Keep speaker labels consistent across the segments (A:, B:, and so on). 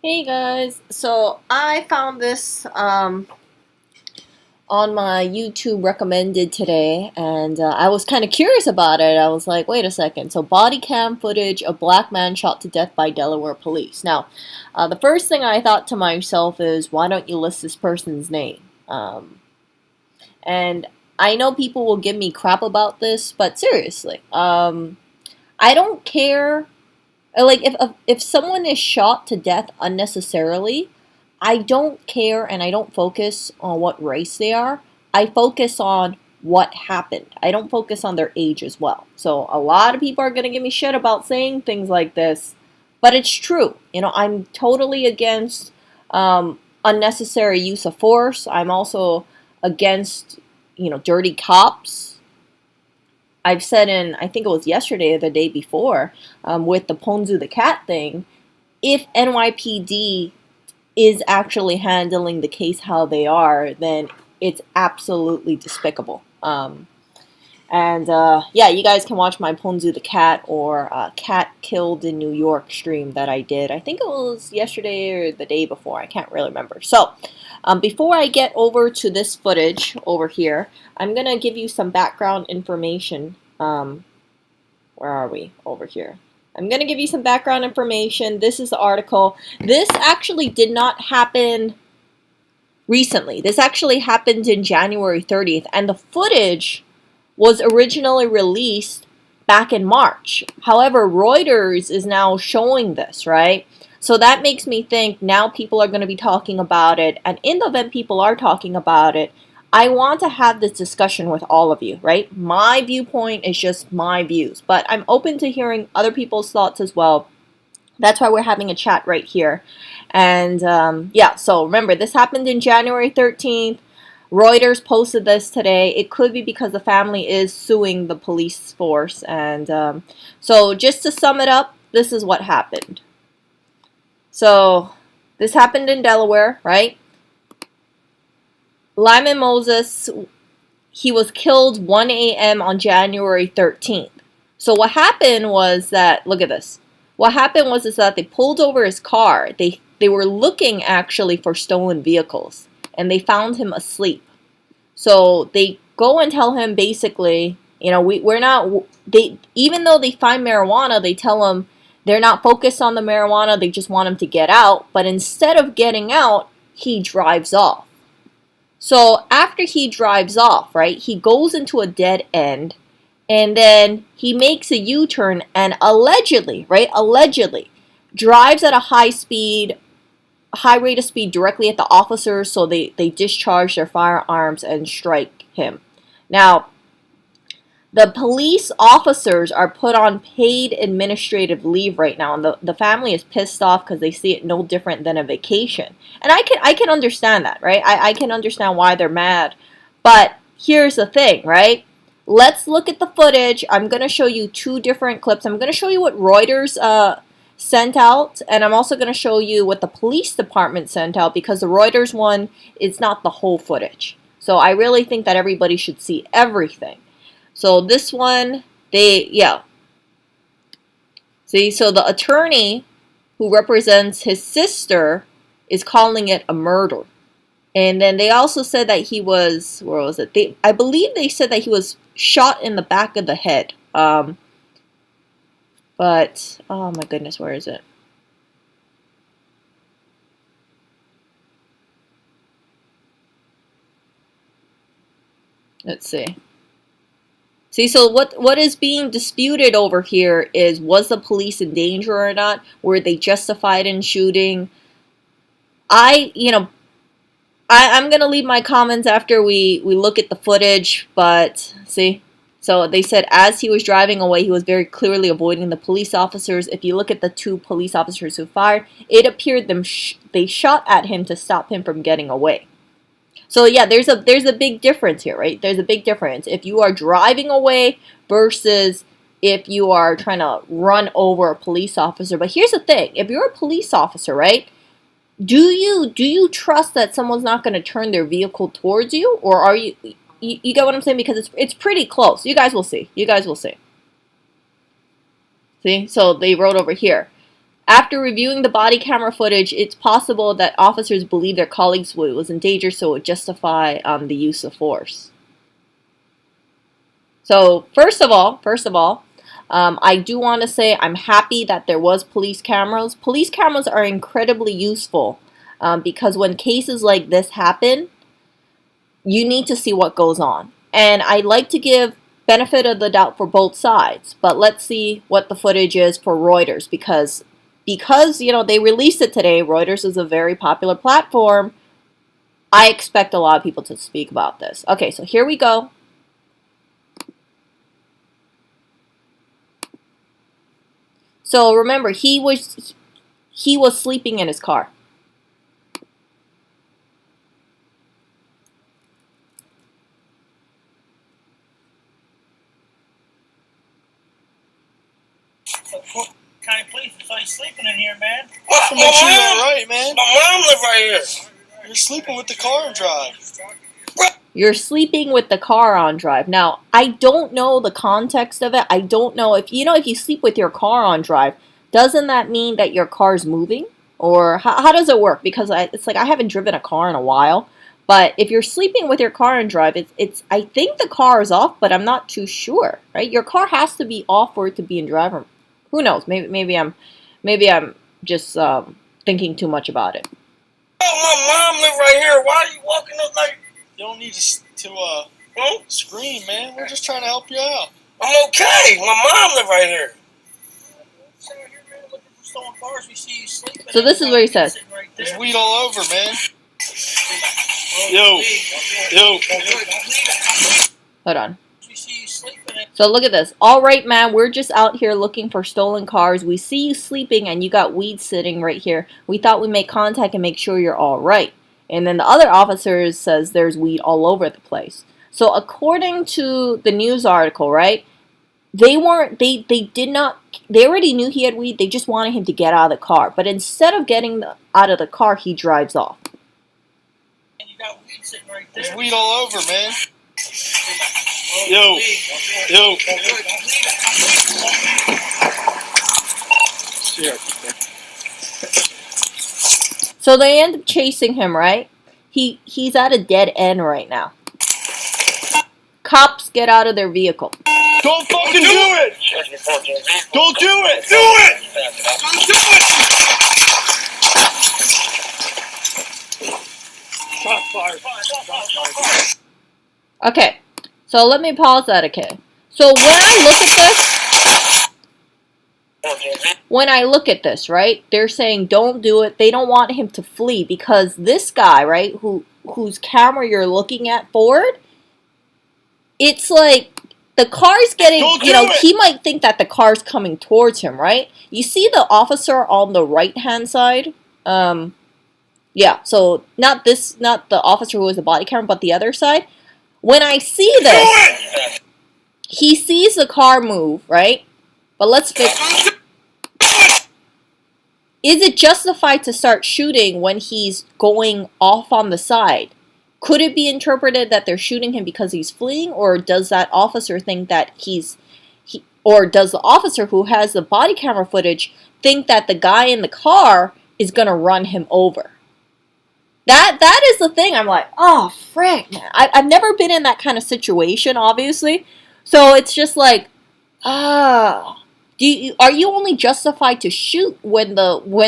A: Hey guys, so I found this on my YouTube recommended today, and I was kind of curious about it. I was like, wait a second. So, body cam footage of black man shot to death by Delaware police. Now, the first thing I thought to myself is, why don't you list this person's name? And I know people will give me crap about this, but seriously, I don't care. Like if someone is shot to death unnecessarily, I don't care and I don't focus on what race they are. I focus on what happened. I don't focus on their age as well. So a lot of people are going to give me shit about saying things like this, but it's true. I'm totally against unnecessary use of force. I'm also against, dirty cops. I've said I think it was yesterday or the day before, with the Ponzu the cat thing, if NYPD is actually handling the case how they are, then it's absolutely despicable. Yeah, you guys can watch my Ponzu the cat or cat killed in New York stream that I did. I think it was yesterday or the day before. I can't really remember. So, before I get over to this footage over here, I'm gonna give you some background information. Where are we? Over here. I'm going to give you some background information. This is the article. This actually did not happen recently. This actually happened in January 30th, and the footage was originally released back in March. However, Reuters is now showing this, right? So that makes me think now people are going to be talking about it, and in the event people are talking about it, I want to have this discussion with all of you, right? My viewpoint is just my views, but I'm open to hearing other people's thoughts as well. That's why we're having a chat right here. And yeah, so remember, this happened in January 13th. Reuters posted this today. It could be because the family is suing the police force. And so just to sum it up, this is what happened. So this happened in Delaware, right? Lyman Moses, he was killed 1 a.m. on January 13th. So what happened was that, look at this. What happened was is that they pulled over his car. They were looking actually for stolen vehicles, and they found him asleep. So they go and tell him basically, we're not, they, even though they find marijuana, they tell him they're not focused on the marijuana, they just want him to get out. But instead of getting out, he drives off. So after he drives off, right, he goes into a dead end, and then he makes a U-turn and allegedly, drives at a high rate of speed directly at the officers, so they discharge their firearms and strike him. Now, the police officers are put on paid administrative leave right now, and the family is pissed off because they see it no different than a vacation. And I can understand that, right? I can understand why they're mad. But here's the thing, right? Let's look at the footage. I'm going to show you two different clips. I'm going to show you what Reuters sent out, and I'm also going to show you what the police department sent out, because the Reuters one is not the whole footage. So I really think that everybody should see everything. So this one, yeah. See, so the attorney who represents his sister is calling it a murder. And then they also said that he was, where was it? I believe they said that he was shot in the back of the head. But, oh my goodness, where is it? Let's see. See, so what is being disputed over here is, was the police in danger or not? Were they justified in shooting? I'm going to leave my comments after we look at the footage, but see? So they said as he was driving away, he was very clearly avoiding the police officers. If you look at the two police officers who fired, it appeared they shot at him to stop him from getting away. So yeah, there's a big difference here, right? There's a big difference if you are driving away versus if you are trying to run over a police officer. But here's the thing: if you're a police officer, right? Do you trust that someone's not going to turn their vehicle towards you, or are you get what I'm saying? Because it's pretty close. You guys will see. You guys will see. See? So they wrote over here. After reviewing the body camera footage, it's possible that officers believe their colleagues was in danger, so it would justify the use of force. So first of all, I do want to say I'm happy that there was police cameras. Police cameras are incredibly useful because when cases like this happen, you need to see what goes on. And I like to give benefit of the doubt for both sides, but let's see what the footage is for Reuters because you know they released it today. Reuters is a very popular platform. I expect a lot of people to speak about this. Okay, so here we go. So remember, he was sleeping in his car.
B: County police, so he's sleeping in here, man.
C: To make sure you're alright, man.
B: My mom live right here.
C: You're sleeping with the car on drive.
A: You're sleeping with the car on drive. Now, I don't know the context of it. I don't know if you sleep with your car on drive, doesn't that mean that your car's moving? Or how does it work? Because it's like I haven't driven a car in a while. But if you're sleeping with your car on drive, it's I think the car is off, but I'm not too sure, right? Your car has to be off for it to be in driver. Who knows? Maybe I'm just thinking too much about it.
B: Oh, my mom live right here. Why are you walking up like?
C: You don't need to scream, man. We're just trying to help you out.
B: I'm okay. My mom live right here.
A: So this is what he says.
C: There's weed all over, man.
B: Yo.
A: Hold on. So look at this. All right, man, we're just out here looking for stolen cars. We see you sleeping and you got weed sitting right here. We thought we'd make contact and make sure you're all right. And then the other officer says there's weed all over the place. So according to the news article, right, they already knew he had weed. They just wanted him to get out of the car. But instead of getting out of the car, he drives off.
B: And you got weed sitting right there.
C: There's weed all over, man.
B: Yo.
A: So they end up chasing him, right? He's at a dead end right now. Cops get out of their vehicle.
C: Don't fucking do it! Don't do it!
B: Do it! Don't do it!
A: Okay, so let me pause that, okay? So when I look at this, right, they're saying don't do it. They don't want him to flee because this guy, right, whose camera you're looking at forward, it's like the car's getting, he might think that the car's coming towards him, right? You see the officer on the right-hand side? Yeah, so not the officer who was the body camera, but the other side. When I see this, he sees the car move, right? But let's fix. Is it justified to start shooting when he's going off on the side? Could it be interpreted that they're shooting him because he's fleeing, or does that officer think that or does the officer who has the body camera footage think that the guy in the car is gonna run him over? That is the thing. I'm like, oh frick, man. I've never been in that kind of situation, obviously. So it's just like, are you only justified to shoot when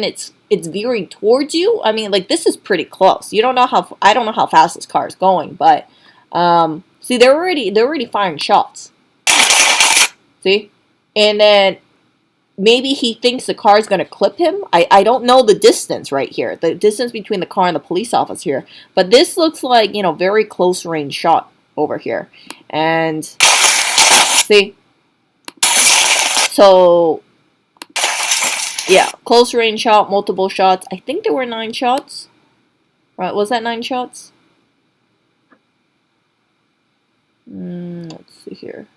A: it's veering towards you? I mean, like, this is pretty close. I don't know how fast this car is going, but see, they're already firing shots. See, and then maybe he thinks the car is going to clip him. I don't know the distance right here, the distance between the car and the police officer here. But this looks like, very close range shot over here. And see? So, yeah, close range shot, multiple shots. I think there were 9 shots. Right, was that 9 shots? Let's see here.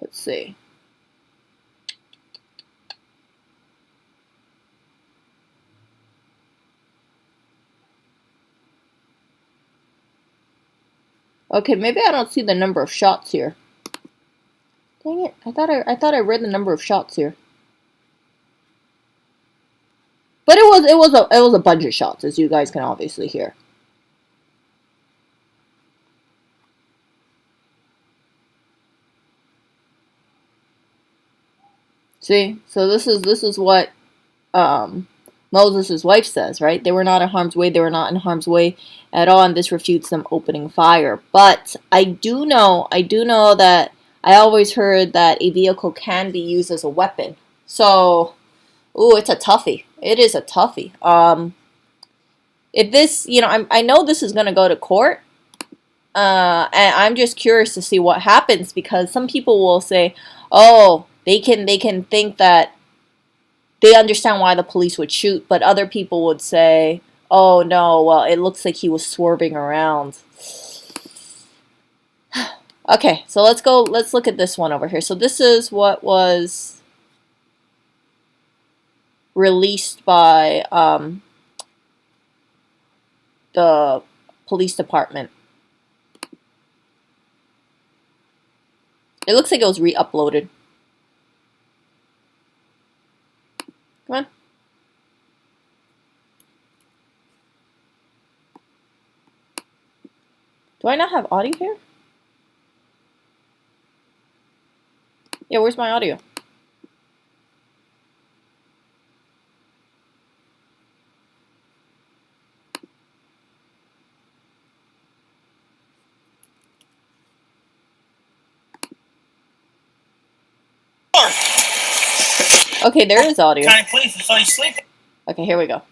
A: Let's see. Okay, maybe I don't see the number of shots here. Dang it! I thought I read the number of shots here. But it was a bunch of shots, as you guys can obviously hear. See, so this is what Moses' wife says, right? They were not in harm's way. They were not in harm's way at all, and this refutes them opening fire. But I do know that I always heard that a vehicle can be used as a weapon. So, ooh, it's a toughie. It is a toughie. If this, I know this is gonna go to court. And I'm just curious to see what happens because some people will say, "Oh, they can think that they understand why the police would shoot," but other people would say, "Oh no, well, it looks like he was swerving around." Okay, so let's look at this one over here. So this is what was released by the police department. It looks like it was re-uploaded. Come on. Do I not have audio here? Yeah, where's my audio? Okay, there is audio.
B: County police is always sleeping.
A: Okay, here we go.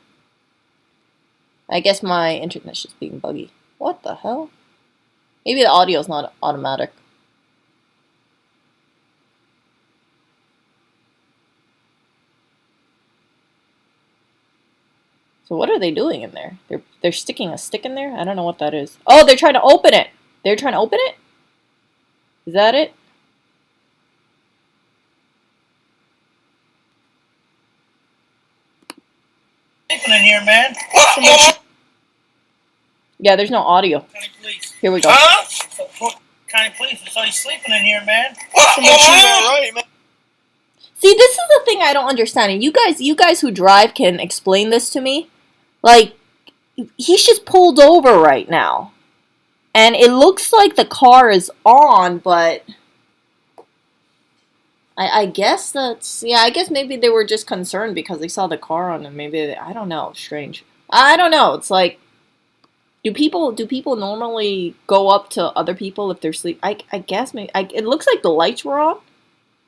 A: I guess my internet's just being buggy. What the hell? Maybe the audio's not automatic. So what are they doing in there? They're sticking a stick in there? I don't know what that is. Oh, they're trying to open it! They're trying to open it? Is that it?
B: Sleeping in here, man.
A: Yeah, there's no audio.
B: County police.
A: Here we go.
B: County police is always sleeping in here, man.
C: Right, man.
A: See, this is the thing I don't understand. And you guys who drive can explain this to me. Like, he's just pulled over right now. And it looks like the car is on, but I guess that's, yeah, I guess maybe they were just concerned because they saw the car on and maybe, I don't know, strange. I don't know, it's like, do people normally go up to other people if they're asleep? I guess maybe, it looks like the lights were on.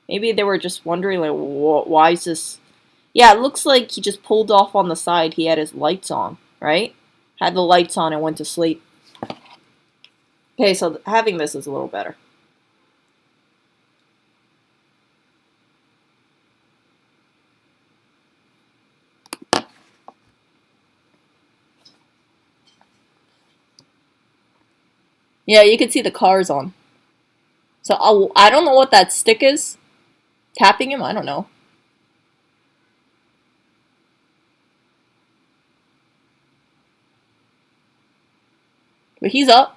A: Maybe they were just wondering, like, why is this? Yeah, it looks like he just pulled off on the side. He had his lights on, right? Had the lights on and went to sleep. Okay, so having this is a little better. Yeah, you can see the cars on. So I don't know what that stick is. Tapping him? I don't know. But he's up.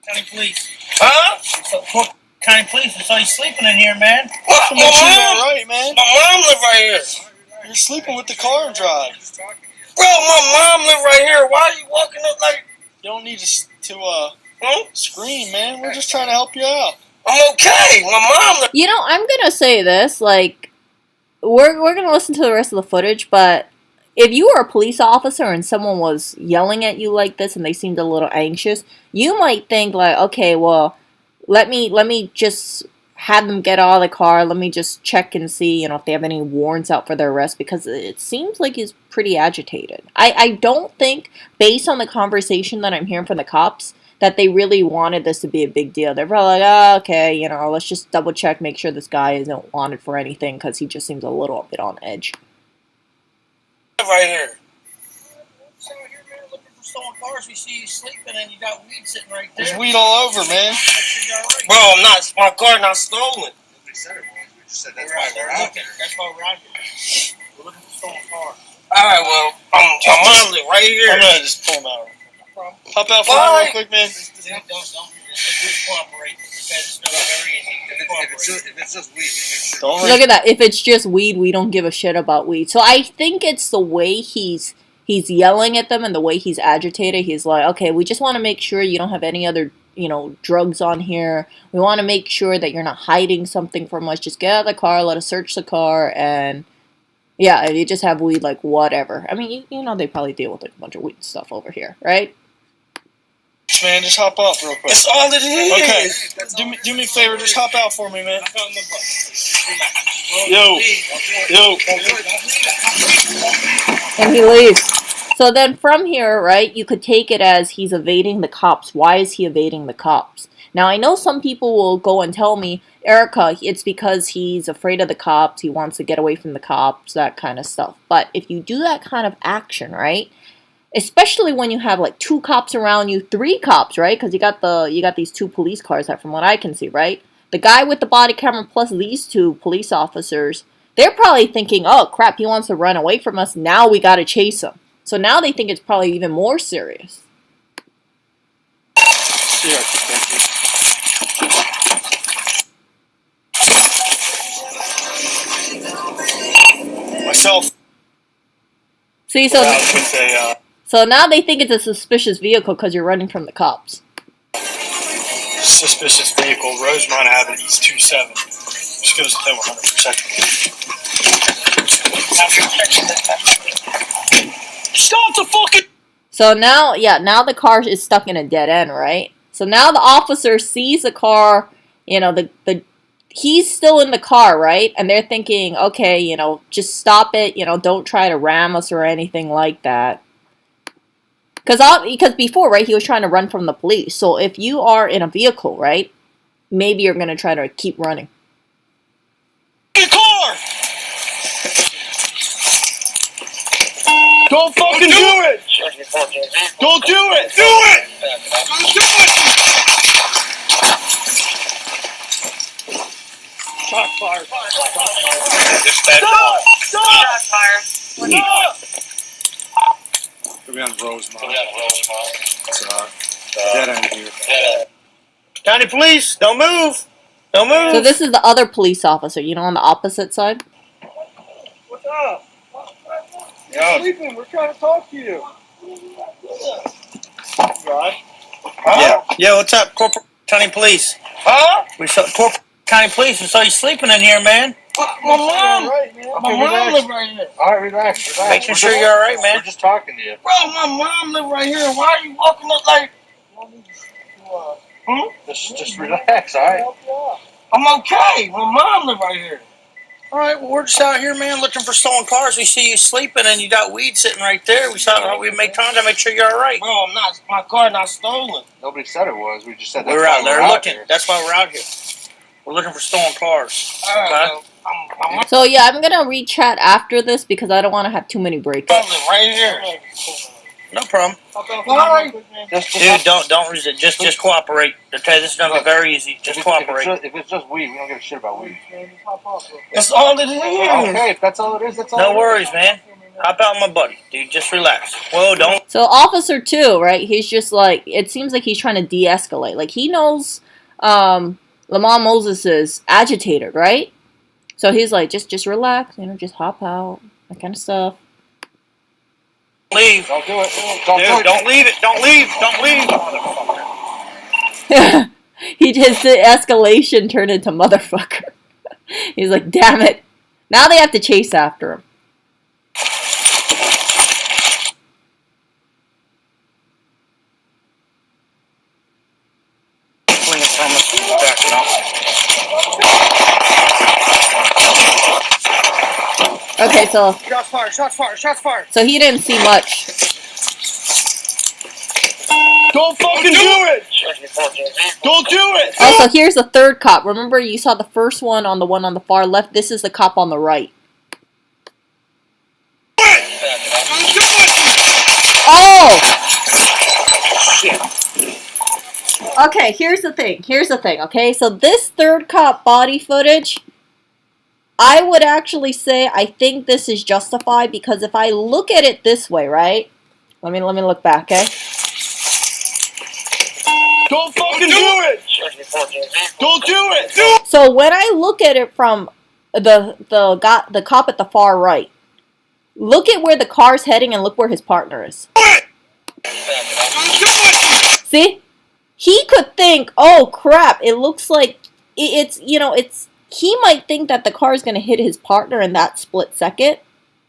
B: County police. Huh? County police is always sleeping in here, man.
C: My mom, right, man.
B: My mom live right here.
C: You're sleeping with the car and drive.
B: Bro, my mom live right here. Why are you walking up like?
C: You don't need to scream, man. We're just trying to help you out.
B: I'm okay. My mom.
A: You know, I'm gonna say this, like, we're gonna listen to the rest of the footage, but if you were a police officer and someone was yelling at you like this and they seemed a little anxious, you might think like, okay, well, let me just have them get out of the car. Let me just check and see, if they have any warrants out for their arrest, because it seems like he's pretty agitated. I don't think, based on the conversation that I'm hearing from the cops, that they really wanted this to be a big deal. They're probably like, oh, okay, let's just double check, make sure this guy isn't wanted for anything, because he just seems a little bit on edge.
B: Right here. So here, man, looking for stolen cars. We see you sleeping and you got weed sitting right there.
C: There's weed all over, man.
B: Bro, I'm not. My car not stolen.
C: just said
B: That's
C: that's why
B: why
C: we're out here.
B: That's why we're out here. We're looking for stolen cars. All right, well, my mom live right here.
C: I'm gonna just pull him out. Pop out for me real quick, man.
B: Don't cooperate.
C: If it's just weed,
A: Look at that. If it's just weed, we don't give a shit about weed. So I think it's the way he's yelling at them and the way he's agitated. He's like, okay, we just want to make sure you don't have any other, drugs on here. We want to make sure that you're not hiding something from us. Just get out of the car, let us search the car, and yeah, if you just have weed, like, whatever. I mean, you know they probably deal with like a bunch of weed stuff over here, right?
C: man, just hop up real quick.
B: That's all it is.
C: Okay, do me a favor, just hop out for me, man. Yo.
A: And he leaves. So then from here, right, you could take it as he's evading the cops. Why is he evading the cops? Now, I know some people will go and tell me, Erica, it's because he's afraid of the cops, he wants to get away from the cops, that kind of stuff. But if you do that kind of action, right, especially when you have like 2 cops around you, 3 cops, right, because you got these 2 police cars, that from what I can see, right, the guy with the body camera plus these 2 police officers, they're probably thinking, oh crap, he wants to run away from us, now we gotta chase him. So now they think it's probably even more serious.
C: Yeah, thank you. Myself.
A: See, so now they think it's a suspicious vehicle because you're running from the cops.
C: Suspicious vehicle. Rose might have it. He's 2.7. Just goes to them 100%. Stop the fucking.
A: So now, yeah, now the car is stuck in a dead end, right? So now the officer sees the car, he's still in the car, right? And they're thinking, okay, just stop it, don't try to ram us or anything like that. Because before, right, he was trying to run from the police. So if you are in a vehicle, right, maybe you're going to try to keep running.
C: Car! Don't fucking do it! Don't do it! Do it! Don't do it! Shot fire. Stop! Stop! Stop! We're on Rosemont. It's dead end here. County police, don't move! Don't move!
A: So this is the other police officer, on the opposite side.
B: What's up?
C: Yo.
B: Sleeping. We're trying to talk to you.
C: Right. Huh? Yeah, what's up, Corporal County Police?
B: Huh?
C: Corporal County Police, we saw you sleeping in here, man.
B: My mom.
C: Right, man.
B: My mom live right here.
C: All right, relax. Making sure you're all right, man. We're just talking to you.
B: Bro, my mom live right here. Why are you walking up like?
C: Just relax, all right?
B: I'm okay. My mom live right here.
C: All right, well, we're just out here, man, looking for stolen cars. We see you sleeping, and you got weed sitting right there. We thought we'd make time to make sure you're all right.
B: Bro, I'm not. My car not stolen.
C: Nobody said it was. We just said that's we're out there looking.
B: Here.
C: That's why we're out here. We're looking for stolen cars.
B: All right,
C: okay?
A: So yeah, I'm gonna re-chat after this because I don't want to have too many breaks.
B: Right here.
C: No problem.
B: Sorry.
C: Dude, don't resist. Just cooperate. Okay, this is gonna be very easy. Just cooperate.
D: If it's just weed, we don't give a shit about weed.
B: That's all it is.
D: Okay, if that's all it is, that's all.
C: No worries, man. Hop out, my buddy. Dude, just relax. Whoa, don't.
A: So Officer 2, right? He's just like, it seems like he's trying to de-escalate. Like he knows, Lamont Moses is agitated, right? So he's like, just relax, just hop out, that kind of stuff.
C: Leave.
D: Don't do it.
C: Dude, don't leave it. Don't leave. Don't leave.
A: His escalation turned into motherfucker. He's like, damn it. Now they have to chase after him. Okay, so
C: Shots fired. Shots fired. Shots fired.
A: so he didn't see much.
C: Don't fucking do it. Don't do it.
A: Also, here's the third cop. Remember, you saw the first one on the far left. This is the cop on the right. Oh! Okay, here's the thing. Okay, so this third cop body footage, I would actually say I think this is justified because if I look at it this way, right? Let me look back, okay?
C: Don't fucking do it! Don't do it! Do it!
A: So when I look at it from the cop at the far right, look at where the car's heading and look where his partner is. See? He could think, oh crap, it looks like it's, you know, it's, he might think that the car is going to hit his partner in that split second.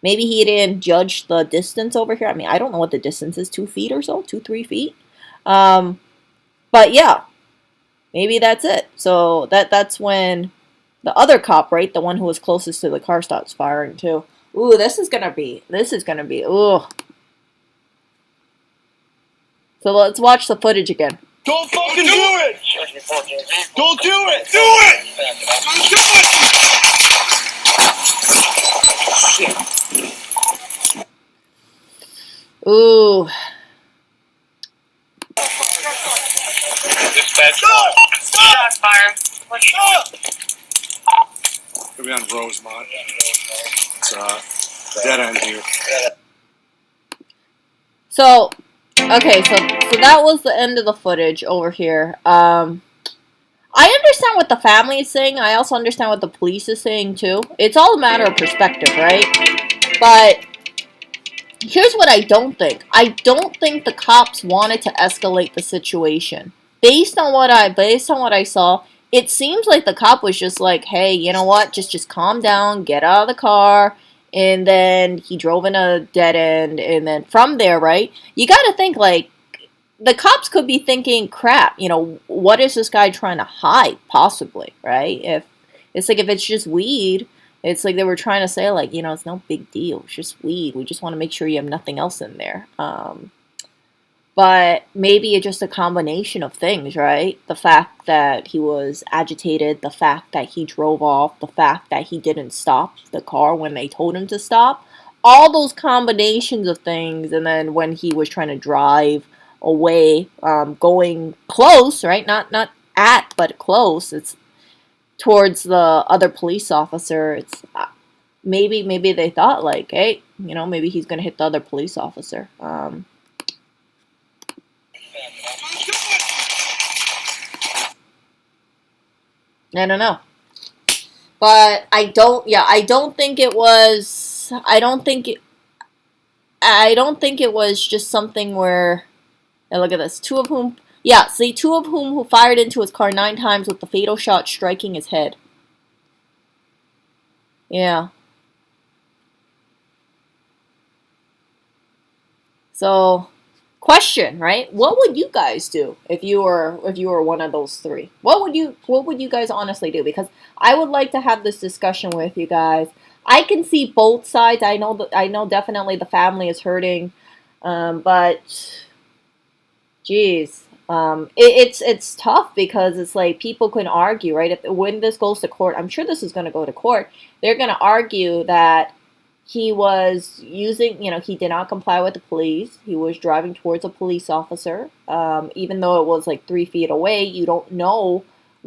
A: Maybe he didn't judge the distance over here. I mean, I don't know what the distance is, 2 feet or so, 2-3 feet. But yeah, maybe that's it. So that's when the other cop, right, the one who was closest to the car, starts firing too. Ooh, this is gonna be, ooh. So let's watch the footage again.
C: Don't fucking do it! Don't do it! Do it! Don't do it! Shit.
A: Ooh.
C: Dispatch. Stop! Stop! Fire. Stop! We'll be on Rosemont. It's dead end here.
A: So, okay, so that was the end of the footage over here. I understand what the family is saying. I also understand what the police is saying too. It's all a matter of perspective, right? But here's what I don't think. I don't think the cops wanted to escalate the situation. Based on what I saw, it seems like the cop was just like, hey, you know what? Just calm down, get out of the car. And then he drove in a dead end. And then from there, right, you got to think, like, the cops could be thinking, crap, you know, what is this guy trying to hide, possibly, right? If it's like, if it's just weed, it's like they were trying to say, like, you know, it's no big deal. It's just weed. We just want to make sure you have nothing else in there. But maybe it's just a combination of things, right? The fact that he was agitated, the fact that he drove off, the fact that he didn't stop the car when they told him to stop. All those combinations of things, and then when he was trying to drive away, going close, right? Not at, but close. It's towards the other police officer. It's maybe they thought, like, hey, you know, maybe he's gonna hit the other police officer. I don't know. But I don't think it was, I don't think it was just something where, look at this, two of whom who fired into his car 9 times with the fatal shot striking his head. Yeah. So, question, right? What would you guys do if you were one of those 3? What would you guys honestly do? Because I would like to have this discussion with you guys. I can see both sides. I know definitely the family is hurting, but geez, it's tough because it's like people can argue, right? When this goes to court, I'm sure this is going to go to court. They're going to argue that he was using, you know, he did not comply with the police. He was driving towards a police officer. Even though it was like 3 feet away, you don't know